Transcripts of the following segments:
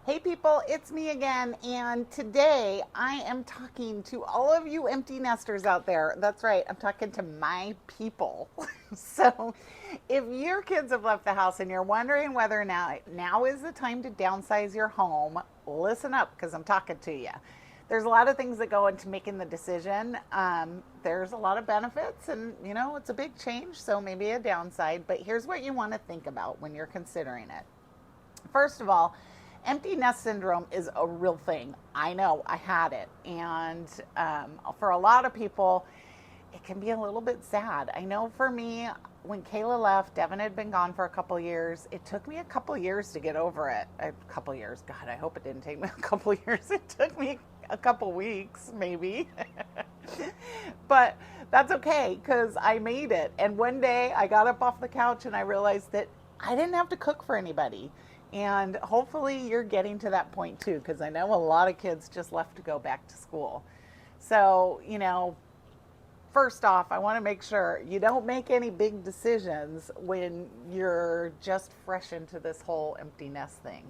Hey people, it's me again, and today I am talking to all of you empty nesters out there. That's right, I'm talking to my people. So, if your kids have left the house and you're wondering whether or not now is the time to downsize your home, listen up because I'm talking to you. There's a lot of things that go into making the decision. There's a lot of benefits, and it's a big change, so maybe a downside. But here's what you want to think about when you're considering it. First of all, empty nest syndrome is a real thing. I know, I had it. And for a lot of people, it can be a little bit sad. I know for me, when Kayla left, Devin had been gone for a couple years. It took me a couple years to get over it. A couple years. God, I hope it didn't take me a couple years. It took me a couple weeks, maybe. But that's okay because I made it. And one day I got up off the couch and I realized that I didn't have to cook for anybody. And hopefully you're getting to that point too, because I know a lot of kids just left to go back to school. So, first off, I want to make sure you don't make any big decisions when you're just fresh into this whole empty nest thing.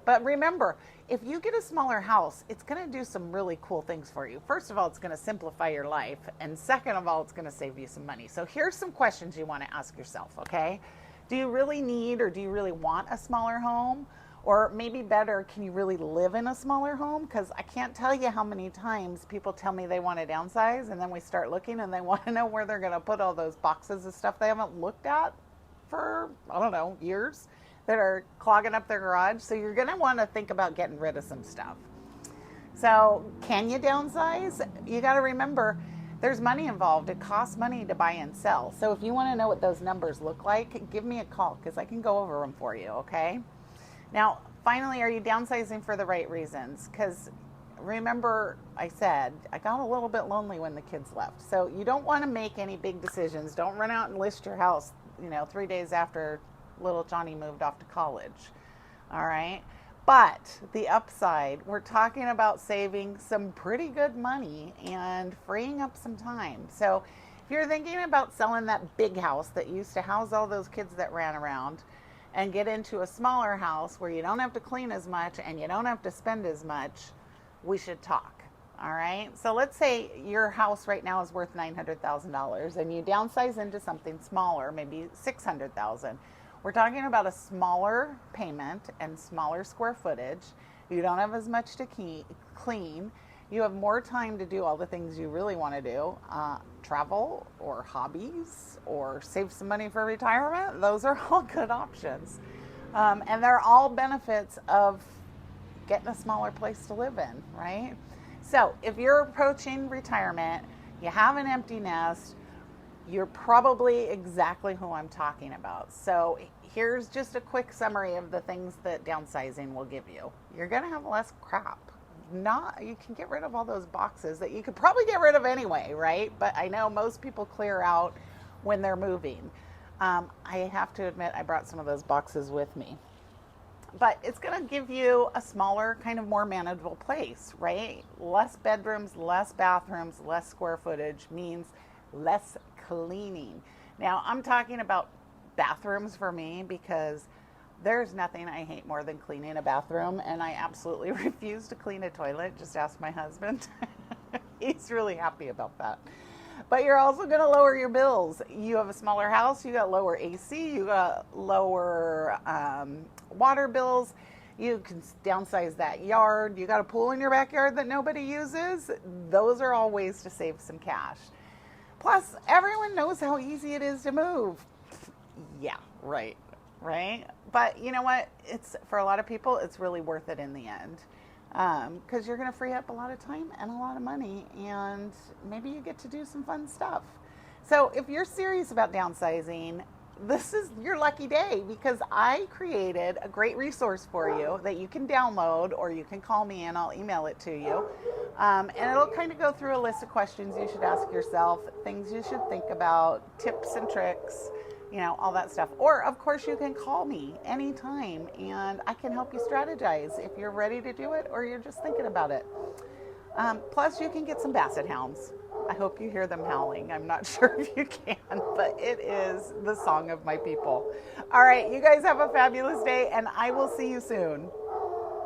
But remember, if you get a smaller house, it's going to do some really cool things for you. First of all, it's going to simplify your life. And second of all, it's going to save you some money. So here's some questions you want to ask yourself, okay? Do you really need or do you really want a smaller home? Or maybe better, can you really live in a smaller home? Because I can't tell you how many times people tell me they want to downsize and then we start looking and they want to know where they're going to put all those boxes of stuff they haven't looked at for, I don't know, years that are clogging up their garage. So you're going to want to think about getting rid of some stuff. So can you downsize? You got to remember, there's money involved. It costs money to buy and sell. So if you want to know what those numbers look like, give me a call because I can go over them for you, okay? Now, finally, are you downsizing for the right reasons? Because remember, I said, I got a little bit lonely when the kids left. So you don't want to make any big decisions. Don't run out and list your house, 3 days after little Johnny moved off to college. All right? But the upside, we're talking about saving some pretty good money and freeing up some time. So if you're thinking about selling that big house that used to house all those kids that ran around and get into a smaller house where you don't have to clean as much and you don't have to spend as much, we should talk. All right. So let's say your house right now is worth $900,000 and you downsize into something smaller, maybe $600,000. We're talking about a smaller payment and smaller square footage. You don't have as much to clean. You have more time to do all the things you really want to do, travel or hobbies or save some money for retirement. Those are all good options. And they're all benefits of getting a smaller place to live in, right? So if you're approaching retirement, you have an empty nest, you're probably exactly who I'm talking about. So here's just a quick summary of the things that downsizing will give you. You're going to have less crap. You can get rid of all those boxes that you could probably get rid of anyway, right? But I know most people clear out when they're moving. I have to admit, I brought some of those boxes with me. But it's going to give you a smaller, kind of more manageable place, right? Less bedrooms, less bathrooms, less square footage means less cleaning. Now, I'm talking about bathrooms for me because there's nothing I hate more than cleaning a bathroom, and I absolutely refuse to clean a toilet. Just ask my husband. He's really happy about that. But you're also going to lower your bills. You have a smaller house, you got lower AC, you got lower water bills. You can downsize that yard. You got a pool in your backyard that nobody uses. Those are all ways to save some cash. Plus, everyone knows how easy it is to move. Yeah, right. But you know what? It's for a lot of people, it's really worth it in the end. Because you're going to free up a lot of time and a lot of money, and maybe you get to do some fun stuff. So if you're serious about downsizing, this is your lucky day because I created a great resource for you that you can download, or you can call me and I'll email it to you. And it'll kind of go through a list of questions you should ask yourself, things you should think about, tips and tricks, all that stuff. Or, of course, you can call me anytime and I can help you strategize if you're ready to do it or you're just thinking about it. Plus, you can get some basset hounds. I hope you hear them howling. I'm not sure if you can, but it is the song of my people. All right, you guys have a fabulous day, and I will see you soon.